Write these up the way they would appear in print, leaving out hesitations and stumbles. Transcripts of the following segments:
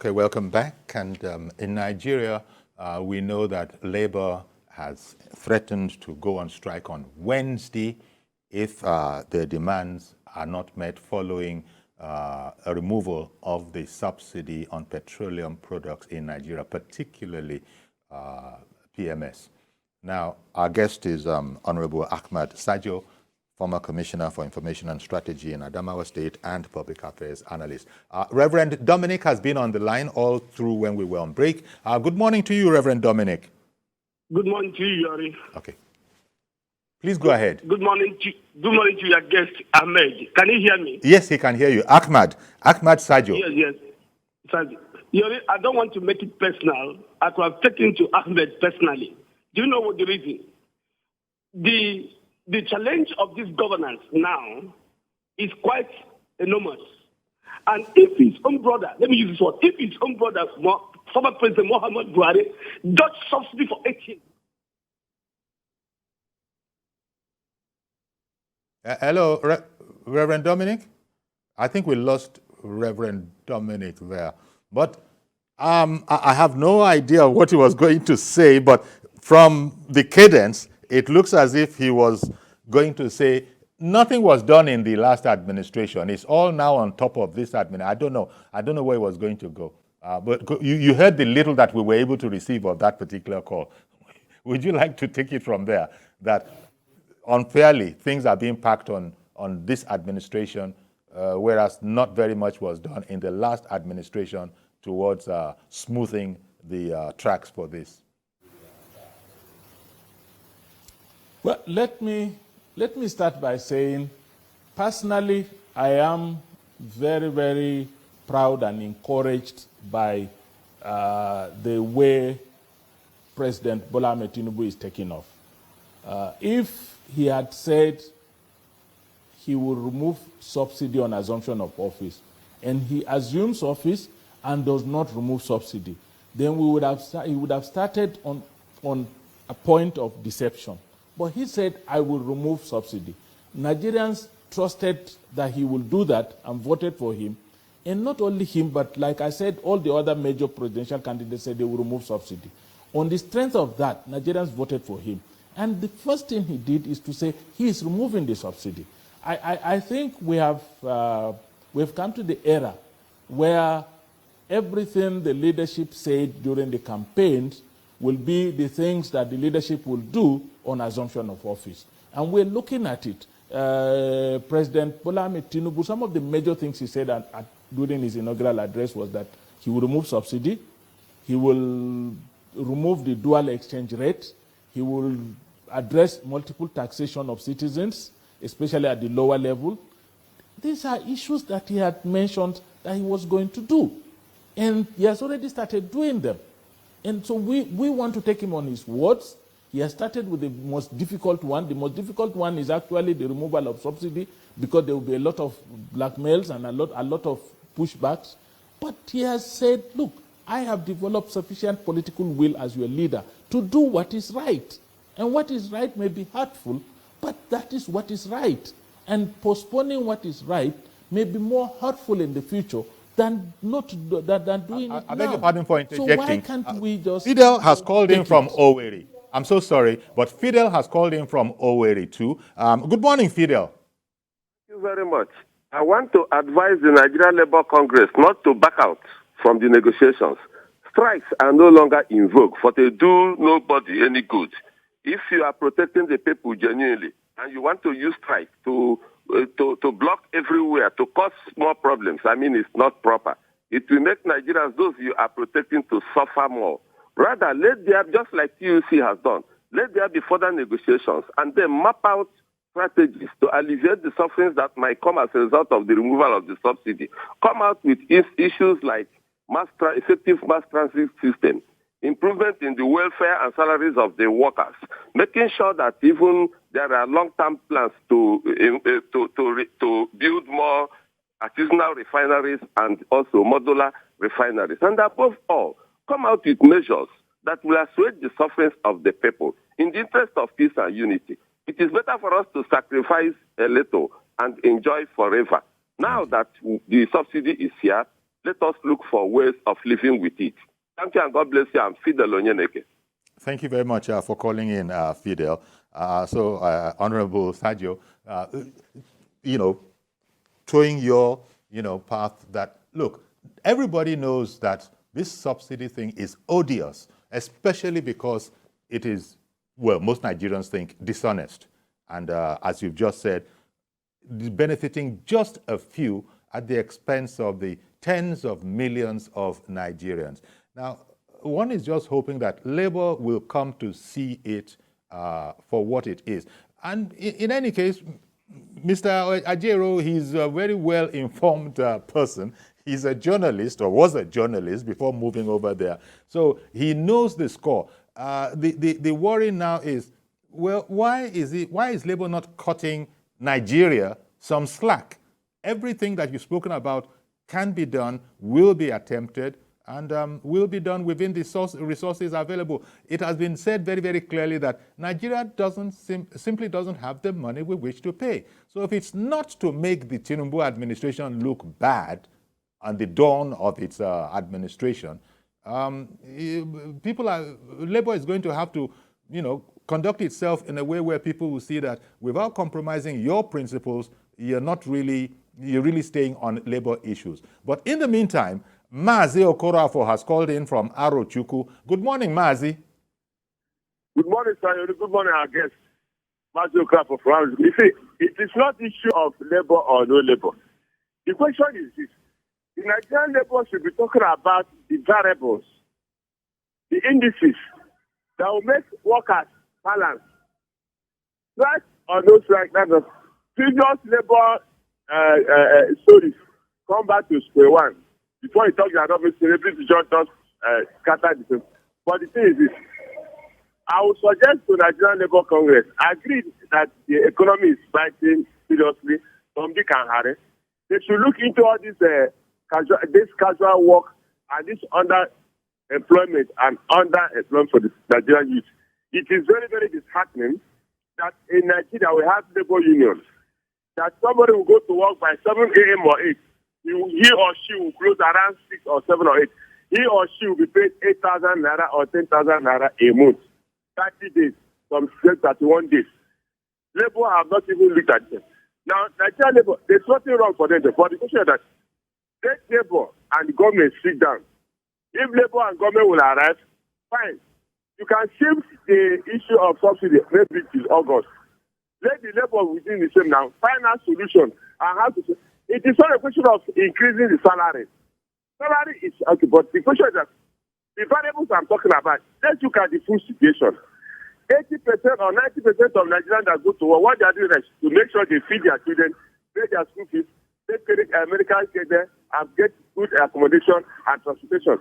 Okay, welcome back. And in Nigeria, we know that labor has threatened to go on strike on Wednesday if their demands are not met following a removal of the subsidy on petroleum products in Nigeria, particularly PMS. Now, our guest is Honorable Ahmad Sajo, former Commissioner for Information and Strategy in Adamawa State and Public Affairs Analyst. Reverend Dominic has been on the line all through when we were on break. Good morning to you, Reverend Dominic. Good morning to you, Yori. Okay. Please go ahead. Good morning to your guest, Ahmed. Can you hear me? Yes, he can hear you. Ahmad Sajo. Yes. Sajo. Yori, I don't want to make it personal. I could have taken to Ahmed personally. Do you know what the reason? The challenge of this governance now is quite enormous. And if his own brother, let me use this word, if his own brother, former President Muhammad Buhari, dodged subsidy for 8 years. Hello, Reverend Dominic? I think we lost Reverend Dominic there. But I have no idea what he was going to say, but from the cadence, it looks as if he was going to say nothing was done in the last administration. It's all now on top of this administration. I don't know where he was going to go. But you heard the little that we were able to receive of that particular call. Would you like to take it from there, that unfairly things are being packed on this administration, whereas not very much was done in the last administration towards smoothing the tracks for this? Well, let me start by saying, personally, I am very, very proud and encouraged by the way President Bola Ahmed Tinubu is taking off. If he had said he would remove subsidy on assumption of office, and he assumes office and does not remove subsidy, then he would have started on a point of deception. But he said, I will remove subsidy. Nigerians trusted that he will do that and voted for him. And not only him, but like I said, all the other major presidential candidates said they will remove subsidy. On the strength of that, Nigerians voted for him. And the first thing he did is to say he is removing the subsidy. I think we've come to the era where everything the leadership said during the campaigns will be the things that the leadership will do on assumption of office. And we're looking at it. President Bola Ahmed Tinubu, some of the major things he said during his inaugural address was that he will remove subsidy, he will remove the dual exchange rate, he will address multiple taxation of citizens, especially at the lower level. These are issues that he had mentioned that he was going to do. And he has already started doing them. And so we want to take him on his words. He has started with the most difficult one. The most difficult one is actually the removal of subsidy, because there will be a lot of blackmails and a lot of pushbacks. But he has said, look, I have developed sufficient political will as your leader to do what is right. And what is right may be hurtful, but that is what is right. And postponing what is right may be more hurtful in the future than doing it now. I beg your pardon for interjecting. So why can't we just... Fidel has called in from Owerri. I'm so sorry, but Fidel has called in from Owerri too. Good morning, Fidel. Thank you very much. I want to advise the Nigerian Labour Congress not to back out from the negotiations. Strikes are no longer in vogue, for they do nobody any good. If you are protecting the people genuinely and you want to use strike to block everywhere, to cause more problems, I mean, it's not proper. It will make Nigerians, those you are protecting, to suffer more. Rather, let there, just like TVC has done, let there be further negotiations and then map out strategies to alleviate the sufferings that might come as a result of the removal of the subsidy. Come out with issues like effective mass transit system, improvement in the welfare and salaries of the workers, making sure that even there are long-term plans to build more artisanal refineries and also modular refineries. And above all, come out with measures that will assuage the sufferings of the people in the interest of peace and unity. It is better for us to sacrifice a little and enjoy forever. Now that the subsidy is here, Let us look for ways of living with it. Thank you, and God bless you. I'm Fidel Onyeneke. Thank you very much for calling in, Fidel. Honorable Sergio, showing your, path that, look, everybody knows that this subsidy thing is odious, especially because it is, well, most Nigerians think dishonest. And as you've just said, benefiting just a few at the expense of the tens of millions of Nigerians. Now, one is just hoping that Labour will come to see it for what it is. And in any case, Mr. Ajero, he's a very well-informed person. He's a journalist, or was a journalist before moving over there. So he knows the score. The worry now is, well, why is Labour not cutting Nigeria some slack? Everything that you've spoken about can be done, will be attempted, and will be done within the resources available. It has been said very, very clearly that Nigeria simply doesn't have the money with which to pay. So if it's not to make the Tinubu administration look bad on the dawn of its administration, Labour is going to have to, conduct itself in a way where people will see that without compromising your principles, you're really staying on Labour issues. But in the meantime, Mazi Okorafo has called in from Arochukwu. Good morning, Mazi. Good morning, sir. Good morning, our guest, Mazi Okorafo from Arochukwu. You see, it is not the issue of Labour or no Labour. The question is this. The Nigerian Labour should be talking about the variables, the indices that will make workers balance. Strike or no strike, that's a previous Labour stories come back to square one. Before you talk, you are not celebrity just scatter the same. But the thing is this. I would suggest to Nigerian Labour Congress, agree that the economy is fighting seriously from the Kanhare. They should look into all this casual work and this underemployment and underemployment for the Nigerian youth. It is very, very disheartening that in Nigeria we have labor unions, that somebody will go to work by 7 a.m. or 8. He or she will close around 6 or 7 or 8. He or she will be paid 8,000 naira or 10,000 naira a month. 30 days, from 31 days. Labour have not even looked at them. Now, Nigerian Labour, there's nothing wrong for them. But the question is that let Labour and the government sit down. If Labour and government will arrive, fine. You can shift the issue of subsidy maybe till August. Let the Labour within the same now find a solution and how to. It is not a question of increasing the salary. Salary is okay, but the question is that the variables I'm talking about, let's look at the food situation. 80% or 90% of Nigerians that go to work, what they are doing is to make sure they feed their children, pay their school fees, take medical care there, and get good accommodation and transportation.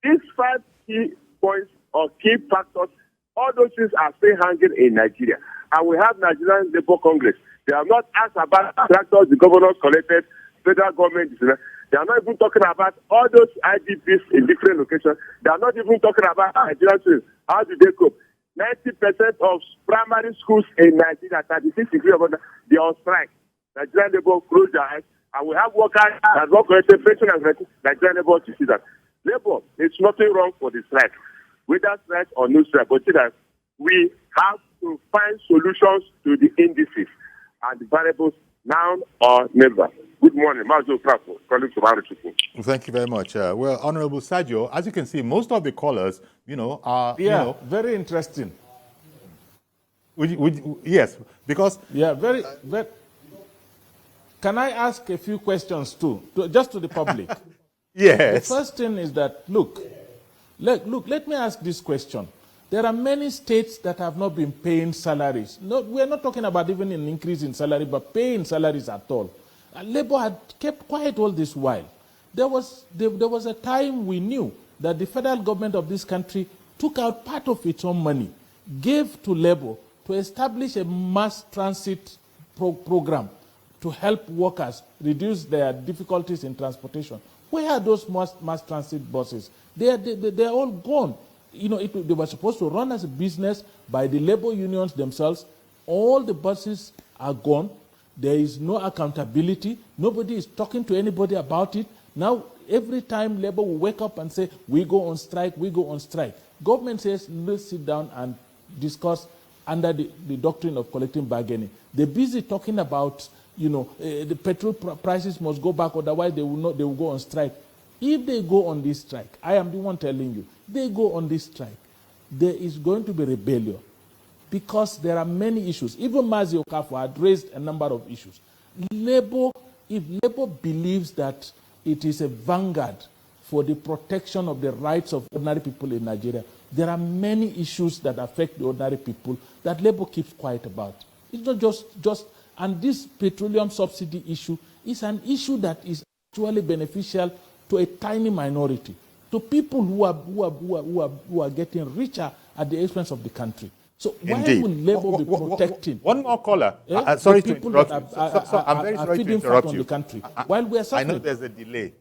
These 5 key points or key factors, all those things are still hanging in Nigeria. And we have Nigerian Labour Congress. They have not asked about tractors the governors collected, federal government. They are not even talking about all those IDPs in different locations. They are not even talking about Nigerian students. How do they cope? 90% of primary schools in Nigeria, 36 degrees of they are on strike. Nigerian Labour close their eyes. And we have workers that work for pension and Nigerian Labour to see that. Labour, there's nothing wrong for the strike, whether strike or no strike. But see that we have to find solutions to the indices and the variables now or never. Good morning, Mazo Prapo, calling from Arochukwu. Thank you very much. Well, Honorable Sergio, as you can see, most of the callers, are, very interesting. Yes, because... Yeah, very... Can I ask a few questions too, just to the public? Yes. The first thing is that, look, let me ask this question. There are many states that have not been paying salaries. No, we are not talking about even an increase in salary, but paying salaries at all. Labour had kept quiet all this while. There was a time we knew that the federal government of this country took out part of its own money, gave to Labour to establish a mass transit program to help workers reduce their difficulties in transportation. Where are those mass transit buses? They're all gone. They were supposed to run as a business by the labor unions themselves. All the buses are gone. There is no accountability. Nobody is talking to anybody about it. Now, every time Labour will wake up and say, we go on strike, we go on strike. Government says, let's sit down and discuss under the doctrine of collective bargaining. They're busy talking about, the petrol prices must go back, otherwise they will go on strike. If they go on this strike, I am the one telling you, they go on this strike, there is going to be rebellion because there are many issues. Even Mazi Okafor had raised a number of issues. If Labour believes that it is a vanguard for the protection of the rights of ordinary people in Nigeria, there are many issues that affect the ordinary people that Labour keeps quiet about. It's not just and this petroleum subsidy issue is an issue that is actually beneficial to a tiny minority, to people who are getting richer at the expense of the country. So why would Labour be protecting? One more caller. Sorry to interrupt you. I'm very sorry to interrupt you. The country, while we are suffering. I know there's a delay.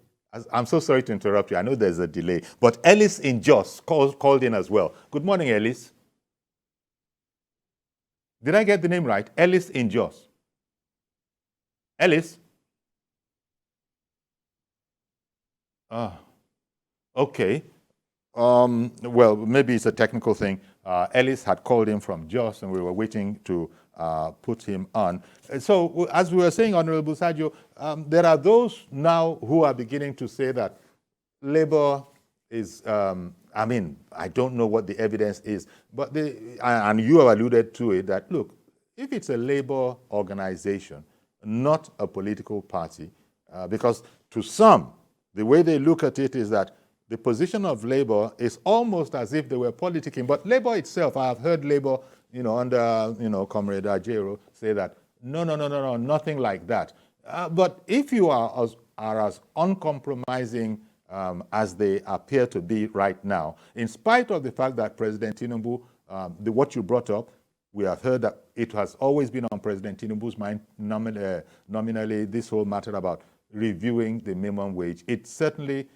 I'm so sorry to interrupt you. I know there's a delay. But Ellis in Jos called in as well. Good morning, Ellis. Did I get the name right? Ellis in Jos. Ellis? Okay. Well, maybe it's a technical thing. Ellis had called in from Jos, and we were waiting to put him on. So, as we were saying, Honorable Sadio, there are those now who are beginning to say that Labour is, I don't know what the evidence is, but and you have alluded to it, that, look, if it's a Labour organization, not a political party, because to some, the way they look at it is that the position of Labour is almost as if they were politicking. But Labour itself, I have heard Labour, under, Comrade Ajero say that, no, nothing like that. But if you are as uncompromising as they appear to be right now, in spite of the fact that President Tinubu, what you brought up, we have heard that it has always been on President Tinubu's mind, nominally, this whole matter about reviewing the minimum wage. It certainly,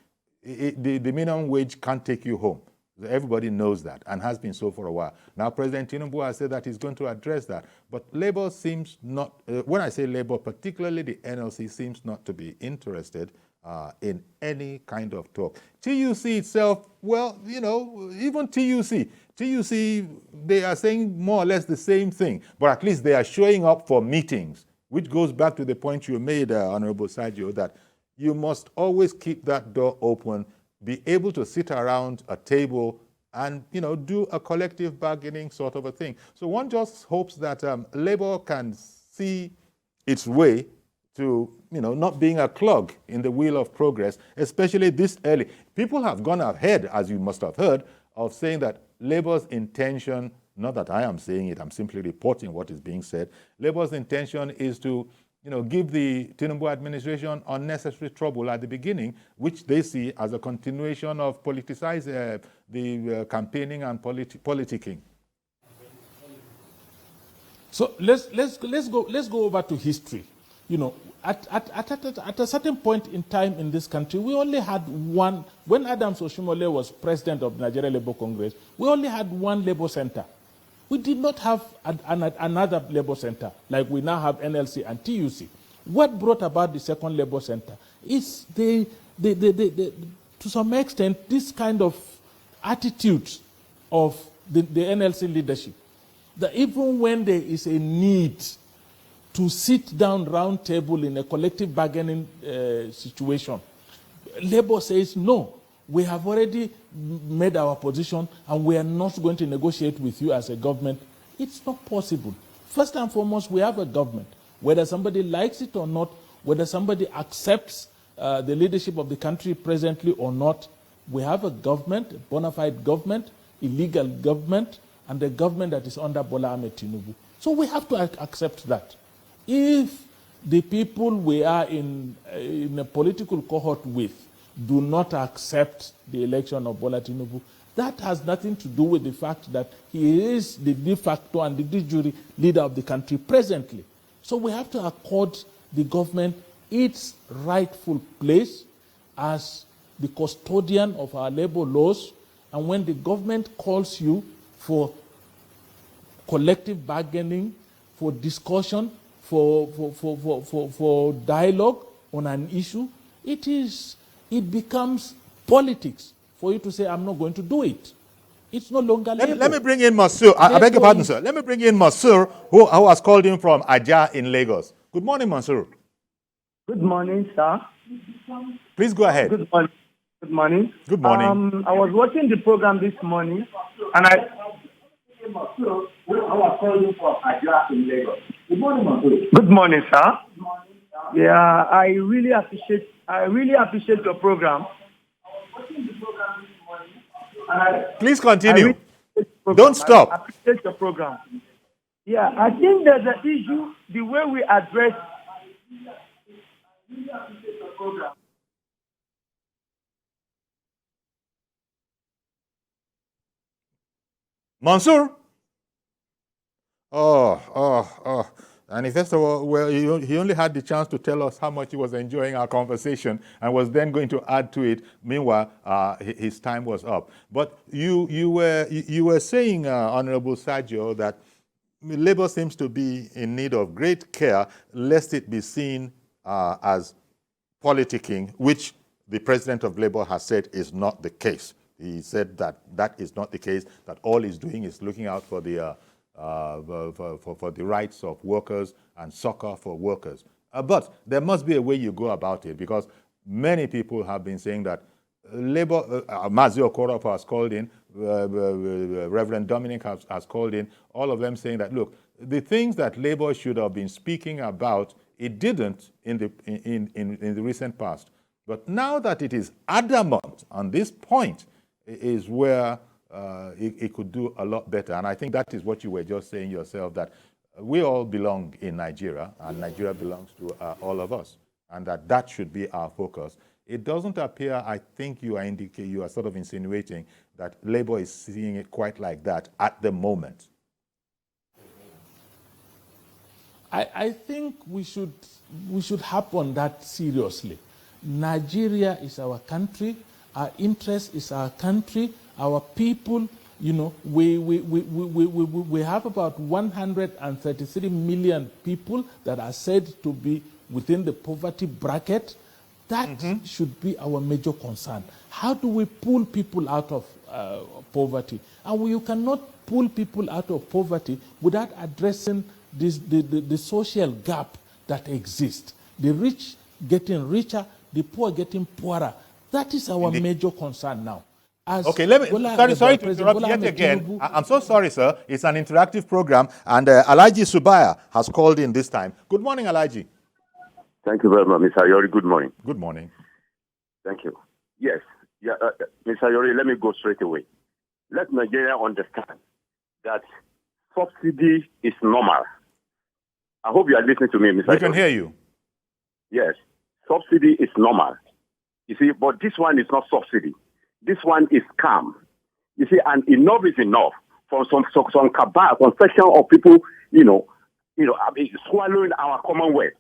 the minimum wage can't take you home. Everybody knows that and has been so for a while. Now, President Tinubu has said that he's going to address that. But Labour seems not, when I say Labour, particularly the NLC, seems not to be interested in any kind of talk. TUC itself, well, even TUC, they are saying more or less the same thing, but at least they are showing up for meetings, which goes back to the point you made, Honorable Sadio, that you must always keep that door open, be able to sit around a table and, do a collective bargaining sort of a thing. So one just hopes that Labour can see its way to, not being a clog in the wheel of progress, especially this early. People have gone ahead, as you must have heard, of saying that Labour's intention, not that I am saying it, I'm simply reporting what is being said, Labour's intention is to, give the Tinubu administration unnecessary trouble at the beginning, which they see as a continuation of politicizing the campaigning and politicking. So let's go over to history. At a certain point in time in this country, we only had one. When Adams Oshimole was president of the Nigeria Labour Congress, we only had one Labour Center. We did not have another Labour Center like we now have NLC and TUC. What brought about the second Labour Center is to some extent this kind of attitude of the NLC leadership, that even when there is a need to sit down round table in a collective bargaining situation, Labour says, no, we have already made our position and we are not going to negotiate with you as a government. It's not possible. First and foremost, we have a government. Whether somebody likes it or not, whether somebody accepts the leadership of the country presently or not, we have a government, a bona fide government, a legal government, and a government that is under Bola Ahmed Tinubu. So we have to accept that. If the people we are in a political cohort with do not accept the election of Bola Tinubu, that has nothing to do with the fact that he is the de facto and the de jure leader of the country presently. So we have to accord the government its rightful place as the custodian of our labor laws, and when the government calls you for collective bargaining, for discussion, for dialogue on an issue, it is it becomes politics for you to say, I'm not going to do it. It's no longer labor. Let me bring in Masur. I beg your pardon, sir. Let me bring in Masur, who has called in from Ajah in Lagos. Good morning, Masur. Good morning, sir. Please go ahead. Good morning. Good morning. Good morning. I was watching the program this morning, and I was calling from Ajah in Lagos. Good morning, Masur. Good morning, sir. Yeah, I really appreciate your program. Please continue. Don't stop. I appreciate your program. Yeah, I think there's an issue, the way we address. Mansour? Oh. And first of all, well, he only had the chance to tell us how much he was enjoying our conversation and was then going to add to it. Meanwhile, his time was up. But you were saying, Honorable Sergio, that Labour seems to be in need of great care lest it be seen as politicking, which the president of Labour has said is not the case. He said that that is not the case, that all he's doing is looking out for the for the rights of workers and succor for workers. But there must be a way you go about it, because many people have been saying that Labour, Mazi Okorop has called in, Reverend Dominic has called in, all of them saying that, look, the things that Labour should have been speaking about, it didn't in the recent past. But now that it is adamant on this point is where it could do a lot better. And I think that is what you were just saying yourself, that we all belong in Nigeria, and Nigeria belongs to all of us, and that should be our focus. It doesn't appear, I think you are sort of insinuating that Labour is seeing it quite like that at the moment. I think we should harp on that seriously. Nigeria is our country. Our interest is our country. Our people, you know, we have about 133 million people that are said to be within the poverty bracket. That should be our major concern. How do we pull people out of poverty? And you cannot pull people out of poverty without addressing the social gap that exists. The rich getting richer, the poor getting poorer. That is our major concern now. Okay, sorry to interrupt yet again. I'm so sorry, sir. It's an interactive program, and Alhaji Subaya has called in this time. Good morning, Alhaji. Thank you very much, Mr. Ayori. Good morning. Good morning. Thank you. Yes, Mr. Ayori, let me go straight away. Let Nigeria understand that subsidy is normal. I hope you are listening to me, Mr. Ayori. We can hear you. Yes, subsidy is normal. You see, but this one is not subsidy. This one is scam. You see, and enough is enough from some cabal, some section of people, swallowing our commonwealth.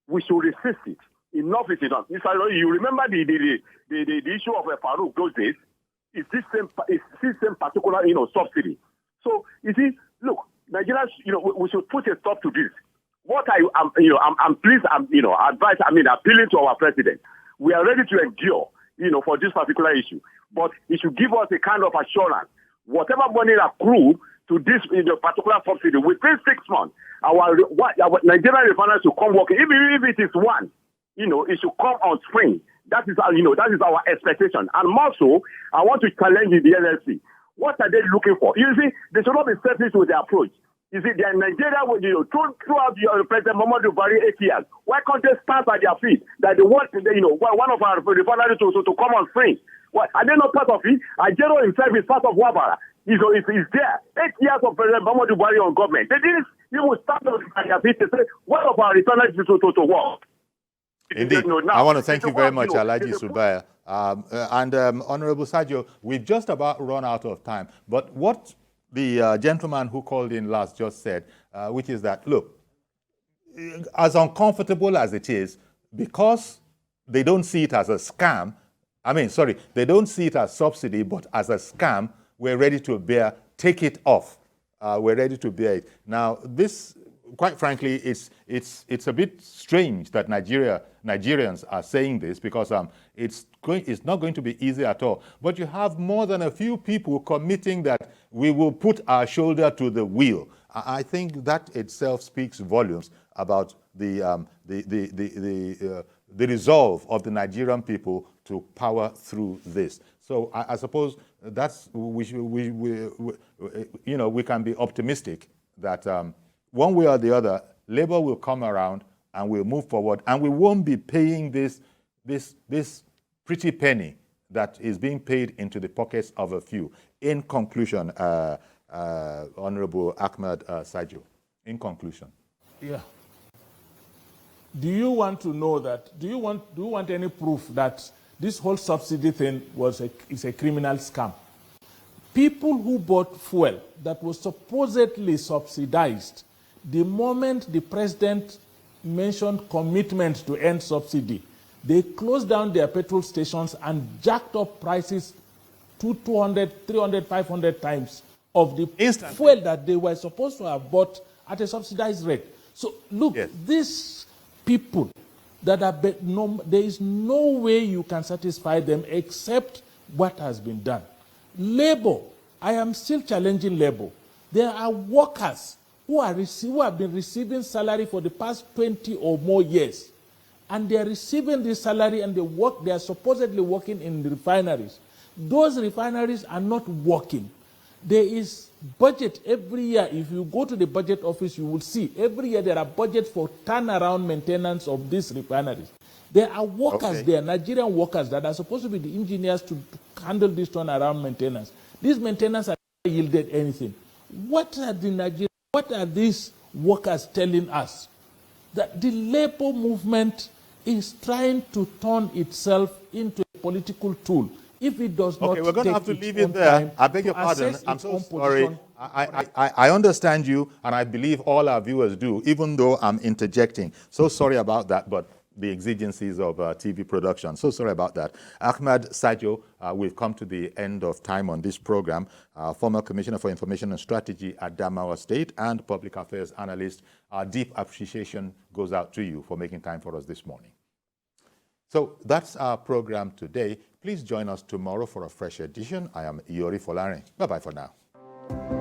We should resist it. Enough is enough. Mr. Ayori, you remember the issue of Farouk those days? It's this same particular, subsidy. So you see, look, Nigerians, we should put a stop to this. What I'm pleased, appealing to our president. We are ready to endure, for this particular issue. But he should give us a kind of assurance. Whatever money accrue to this particular subsidy within 6 months, our Nigerian refiners should come working. Even if it is one, it should come on spring. That is our expectation. And more so, I want to challenge the NLC. What are they looking for? You see, they should not be selfish with their approach. You see, they are in Nigeria, throughout President Muhammadu Buhari 8 years. Why can't they stand at their feet? That they want, one of our refineries to come on spring. What, are they not part of it? Ajero himself is part of Wabara. He's there. 8 years of President Muhammadu Buhari on government. They didn't even stand at their feet to say, one of our refineries to work. Indeed. I want to thank you very much, Alhaji Subaya. And Honorable Sergio, we've just about run out of time. But what the gentleman who called in last just said, which is that, look, as uncomfortable as it is, because they don't see it as a scam, they don't see it as subsidy, but as a scam, we're ready to take it off. We're ready to bear it. Now, this quite frankly, it's a bit strange that Nigerians are saying this, because it's not going to be easy at all. But you have more than a few people committing that we will put our shoulder to the wheel. I think that itself speaks volumes about the resolve of the Nigerian people to power through this. So I suppose that's we can be optimistic that one way or the other, Labour will come around and we'll move forward, and we won't be paying this pretty penny that is being paid into the pockets of a few. In conclusion, Honorable Ahmed Sajo, in conclusion. Yeah. Do you want to know that? Do you want any proof that this whole subsidy thing is a criminal scam? People who bought fuel that was supposedly subsidized, the moment the president mentioned commitment to end subsidy, they closed down their petrol stations and jacked up prices to 200, 300, 500 times of the fuel that they were supposed to have bought at a subsidized rate. So look, yes, these people that are, there is no way you can satisfy them except what has been done. Labor, I am still challenging labor. There are workers who have been receiving salary for the past 20 or more years, and they are receiving this salary and they are supposedly working in the refineries. Those refineries are not working. There is budget every year. If you go to the budget office, you will see every year there are budgets for turnaround maintenance of these refineries. There are workers there, Nigerian workers, that are supposed to be the engineers to handle this turnaround maintenance. These maintenance are not yielded anything. What are these workers telling us? That the labor movement is trying to turn itself into a political tool. If it does not, we're going to have to leave it there. I beg your pardon. I'm so sorry. I understand you, and I believe all our viewers do, even though I'm interjecting. So sorry about that, but the exigencies of TV production. So sorry about that. Ahmed Sajo, we've come to the end of time on this program. Former Commissioner for Information and Strategy at Adamawa State and Public Affairs Analyst. Our deep appreciation goes out to you for making time for us this morning. So that's our program today. Please join us tomorrow for a fresh edition. I am Iori Folare. Bye-bye for now.